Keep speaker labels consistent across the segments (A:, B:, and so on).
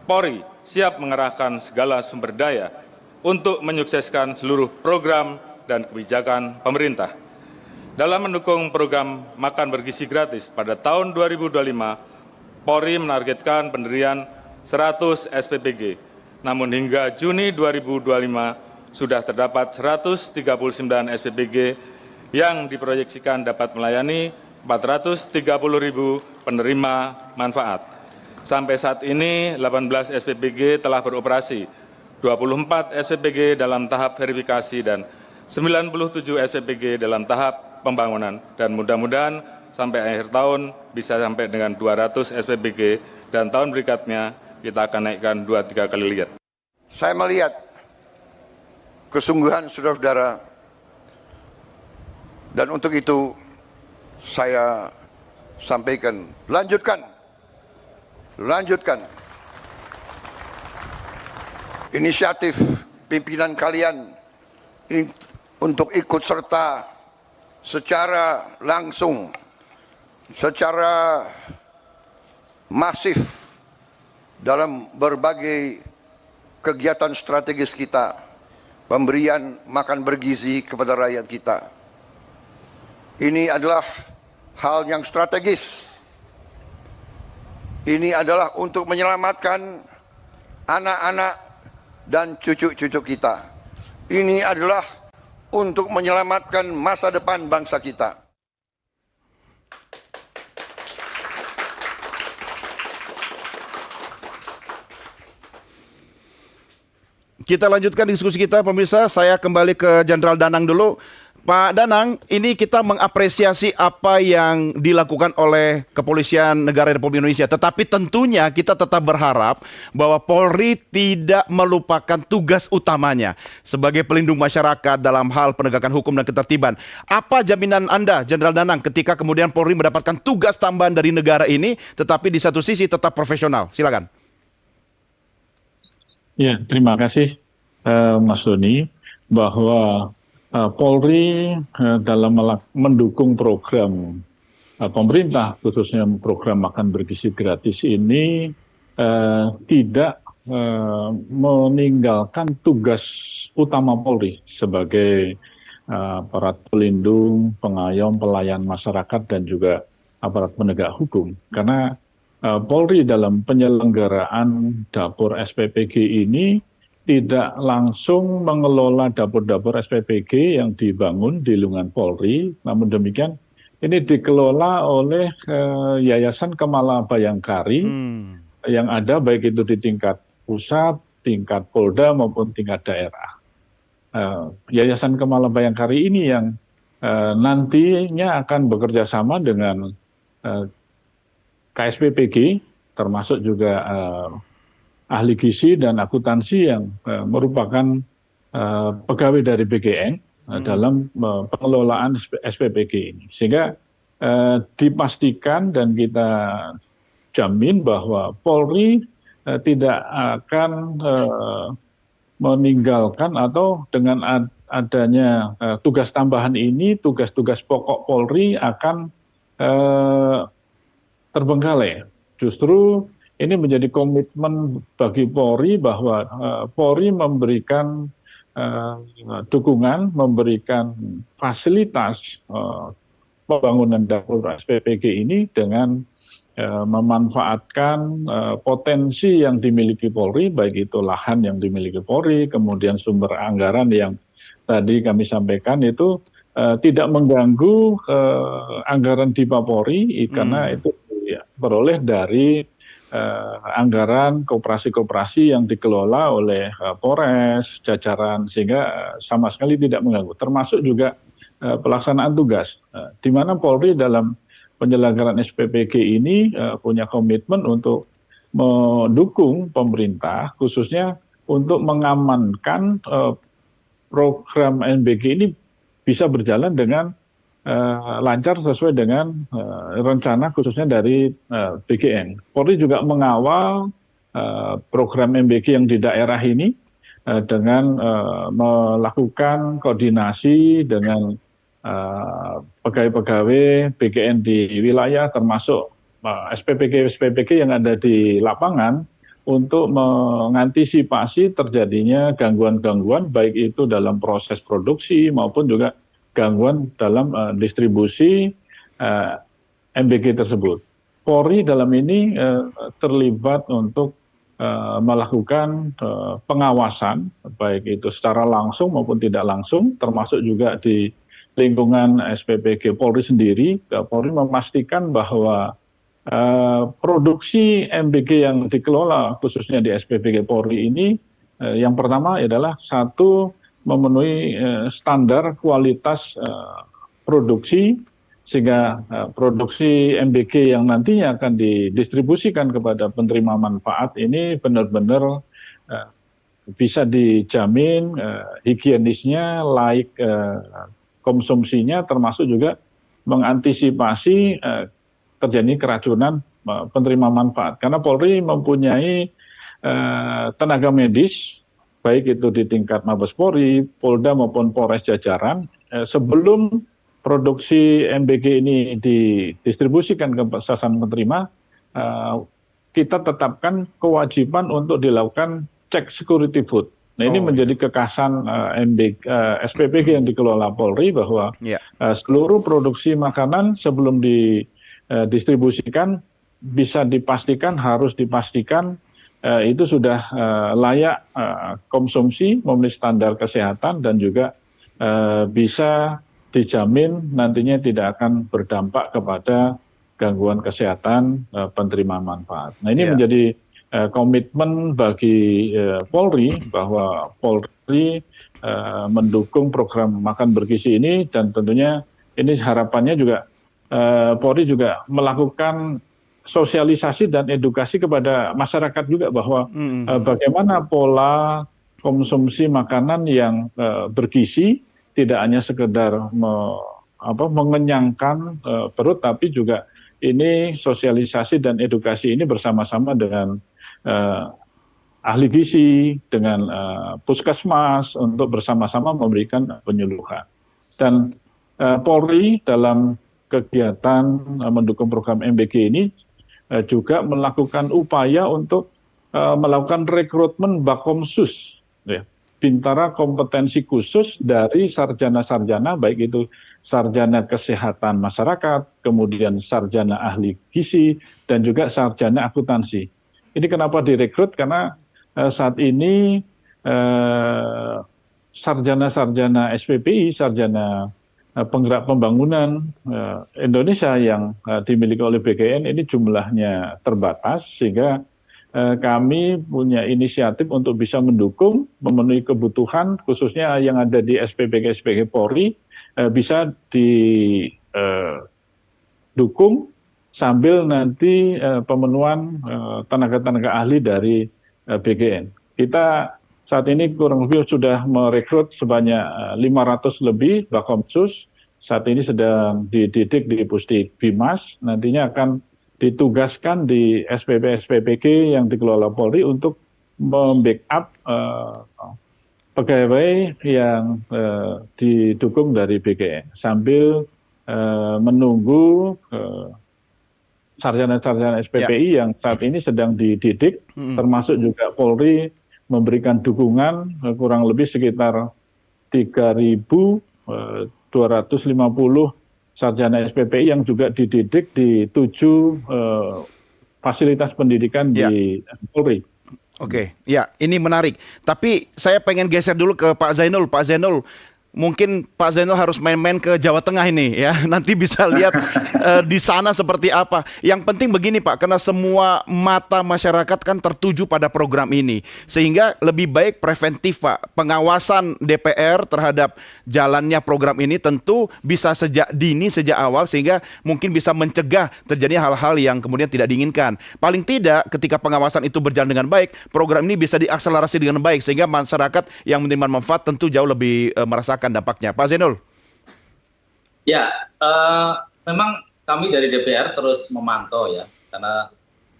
A: Polri siap mengerahkan segala sumber daya untuk menyukseskan seluruh program dan kebijakan pemerintah. Dalam mendukung program makan bergizi gratis pada tahun 2025, Polri menargetkan pendirian 100 SPPG. Namun hingga Juni 2025 sudah terdapat 139 SPPG yang diproyeksikan dapat melayani 430.000 penerima manfaat. Sampai saat ini 18 SPPG telah beroperasi, 24 SPPG dalam tahap verifikasi dan 97 SPPG dalam tahap pembangunan, dan mudah-mudahan sampai akhir tahun bisa sampai dengan 200 SPPG, dan tahun berikutnya kita akan naikkan 2-3 kali lipat.
B: Saya melihat kesungguhan saudara-saudara, dan untuk itu saya sampaikan, lanjutkan inisiatif pimpinan kalian untuk ikut serta secara langsung, secara masif dalam berbagai kegiatan strategis kita, pemberian makan bergizi kepada rakyat kita. Ini adalah hal yang strategis. Ini adalah untuk menyelamatkan anak-anak dan cucu-cucu kita. Ini adalah untuk menyelamatkan masa depan bangsa kita.
C: Kita lanjutkan diskusi kita, pemirsa. Saya kembali ke Jenderal Danang dulu. Pak Danang, ini kita mengapresiasi apa yang dilakukan oleh Kepolisian Negara Republik Indonesia. Tetapi tentunya kita tetap berharap bahwa Polri tidak melupakan tugas utamanya sebagai pelindung masyarakat dalam hal penegakan hukum dan ketertiban. Apa jaminan Anda, Jenderal Danang, ketika kemudian Polri mendapatkan tugas tambahan dari negara ini, tetapi di satu sisi tetap profesional? Silakan.
D: Ya, terima kasih Mas Doni, bahwa Polri dalam mendukung program pemerintah, khususnya program makan bergizi gratis ini, tidak meninggalkan tugas utama Polri sebagai aparat pelindung, pengayom, pelayan masyarakat, dan juga aparat penegak hukum. Karena Polri dalam penyelenggaraan dapur SPPG ini tidak langsung mengelola dapur-dapur SPPG yang dibangun di lingkungan Polri. Namun demikian, ini dikelola oleh Yayasan Kemala Bayangkari yang ada baik itu di tingkat pusat, tingkat Polda maupun tingkat daerah. Yayasan Kemala Bayangkari ini yang nantinya akan bekerja sama dengan KSPPG, termasuk juga ahli gizi dan akuntansi yang merupakan pegawai dari BGN dalam pengelolaan SPPG ini. Sehingga dipastikan dan kita jamin bahwa Polri tidak akan meninggalkan, atau dengan adanya tugas tambahan ini, tugas-tugas pokok Polri akan terbengkalai. Justru ini menjadi komitmen bagi Polri bahwa Polri memberikan dukungan, memberikan fasilitas pembangunan dapur SPPG ini dengan memanfaatkan potensi yang dimiliki Polri, baik itu lahan yang dimiliki Polri, kemudian sumber anggaran yang tadi kami sampaikan itu tidak mengganggu anggaran DIPA Polri, karena itu beroleh dari anggaran koperasi-koperasi yang dikelola oleh Polres, jajaran, sehingga sama sekali tidak mengganggu. Termasuk juga pelaksanaan tugas, di mana Polri dalam penyelenggaraan SPPG ini punya komitmen untuk mendukung pemerintah, khususnya untuk mengamankan program NBG ini bisa berjalan dengan lancar sesuai dengan rencana khususnya dari BGN. Polri juga mengawal program MBG yang di daerah ini dengan melakukan koordinasi dengan pegawai-pegawai BGN di wilayah, termasuk SPPG yang ada di lapangan, untuk mengantisipasi terjadinya gangguan-gangguan baik itu dalam proses produksi maupun juga gangguan dalam distribusi MBG tersebut. Polri dalam ini terlibat untuk melakukan pengawasan baik itu secara langsung maupun tidak langsung, termasuk juga di lingkungan SPPG Polri sendiri. Polri memastikan bahwa produksi MBG yang dikelola khususnya di SPPG Polri ini yang pertama adalah satu, memenuhi standar kualitas produksi sehingga produksi MBG yang nantinya akan didistribusikan kepada penerima manfaat ini benar-benar bisa dijamin higienisnya, layak konsumsinya, termasuk juga mengantisipasi terjadi keracunan penerima manfaat. Karena Polri mempunyai tenaga medis, baik itu di tingkat Mabes Polri, Polda maupun Polres jajaran, sebelum produksi MBG ini didistribusikan ke sasaran penerima, kita tetapkan kewajiban untuk dilakukan cek security food. Nah ini menjadi kekasan SPPG yang dikelola Polri bahwa seluruh produksi makanan sebelum didistribusikan harus dipastikan itu sudah layak konsumsi, memenuhi standar kesehatan dan juga bisa dijamin nantinya tidak akan berdampak kepada gangguan kesehatan penerima manfaat. Nah ini menjadi komitmen bagi Polri bahwa Polri mendukung program makan bergizi ini, dan tentunya ini harapannya juga Polri juga melakukan sosialisasi dan edukasi kepada masyarakat juga bahwa bagaimana pola konsumsi makanan yang bergizi, tidak hanya sekedar mengenyangkan perut, tapi juga ini sosialisasi dan edukasi ini bersama-sama dengan ahli gizi, dengan puskesmas untuk bersama-sama memberikan penyuluhan. Dan Polri dalam kegiatan mendukung program MBG ini juga melakukan upaya untuk melakukan rekrutmen Bakomsus, bintara kompetensi khusus dari sarjana-sarjana, baik itu sarjana kesehatan masyarakat, kemudian sarjana ahli gizi, dan juga sarjana akuntansi. Ini kenapa direkrut? Karena saat ini sarjana-sarjana SPPI, sarjana penggerak pembangunan Indonesia yang dimiliki oleh BKN ini jumlahnya terbatas, sehingga kami punya inisiatif untuk bisa mendukung, memenuhi kebutuhan khususnya yang ada di SPPG Polri, bisa didukung sambil nanti pemenuhan tenaga-tenaga ahli dari BKN. Kita saat ini kurang lebih sudah merekrut sebanyak 500 lebih Bakomsus. Saat ini sedang dididik di Pusdik Bimas, nantinya akan ditugaskan di SPPG yang dikelola Polri untuk membackup pegawai yang didukung dari BKN sambil menunggu sarjana-sarjana SPPI yang saat ini sedang dididik, termasuk juga Polri memberikan dukungan kurang lebih sekitar 3.250 sarjana SPPI yang juga dididik di 7 fasilitas pendidikan di Polri.
C: Oke, ya ini menarik. Tapi saya pengen geser dulu ke Pak Zainul. Pak Zainul, mungkin Pak Zainul harus main-main ke Jawa Tengah ini ya. Nanti bisa lihat di sana seperti apa. Yang penting begini Pak, karena semua mata masyarakat kan tertuju pada program ini. Sehingga lebih baik preventif Pak. Pengawasan DPR terhadap jalannya program ini tentu bisa sejak dini, sejak awal, sehingga mungkin bisa mencegah terjadi hal-hal yang kemudian tidak diinginkan. Paling tidak ketika pengawasan itu berjalan dengan baik, program ini bisa diakselerasi dengan baik, sehingga masyarakat yang menerima manfaat tentu jauh lebih merasakan dampaknya. Pak Zainul.
E: Ya, memang kami dari DPR terus memantau ya, karena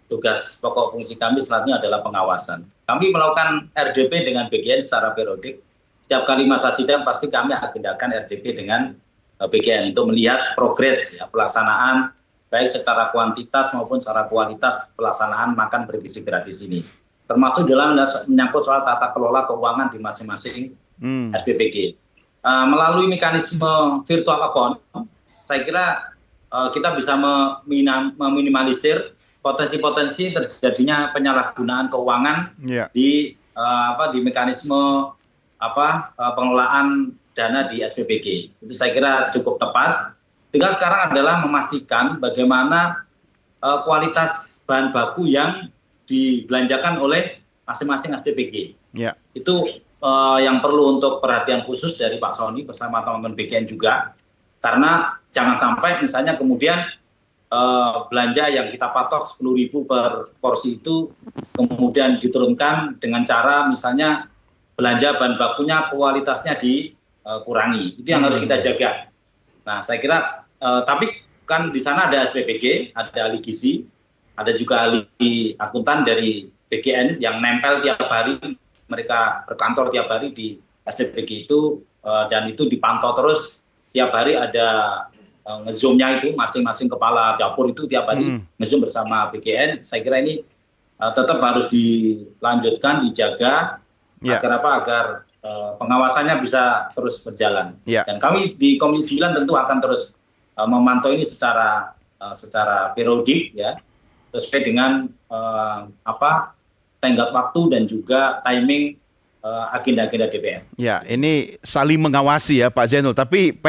E: tugas pokok fungsi kami selanjutnya adalah pengawasan. Kami melakukan RDP dengan BKN secara periodik. Setiap kali masa sidang pasti kami agendakan RDP dengan BKN untuk melihat progres ya, pelaksanaan baik secara kuantitas maupun secara kualitas pelaksanaan makan bergizi gratis ini. termasuk dalam menyangkut soal tata kelola keuangan di masing-masing SPPG. Melalui mekanisme virtual account, saya kira kita bisa meminimalisir potensi-potensi terjadinya penyalahgunaan keuangan di mekanisme pengelolaan dana di SPPG. Itu saya kira cukup tepat. Tinggal sekarang adalah memastikan bagaimana kualitas bahan baku yang dibelanjakan oleh masing-masing SPPG. Itu yang perlu untuk perhatian khusus dari Pak Sony bersama teman-teman BKN juga. Karena jangan sampai misalnya kemudian belanja yang kita patok 10.000 per porsi itu kemudian diturunkan dengan cara misalnya belanja bahan bakunya kualitasnya dikurangi. Itu yang harus kita jaga. Nah, saya kira tapi kan di sana ada SPPG, ada ahli gizi, ada juga ahli akuntan dari BKN yang nempel tiap hari, mereka berkantor tiap hari di SPPG itu, dan itu dipantau terus tiap hari, ada nge-zoom-nya itu, masing-masing kepala dapur itu tiap hari nge-zoom bersama BKN. Saya kira ini tetap harus dilanjutkan, dijaga, agar pengawasannya bisa terus berjalan. Dan kami di Komisi 9 tentu akan terus memantau ini secara periodik, ya, sesuai dengan tenggat waktu dan juga timing agenda-agenda DPR.
C: Ya, ini saling mengawasi ya Pak Zainul, tapi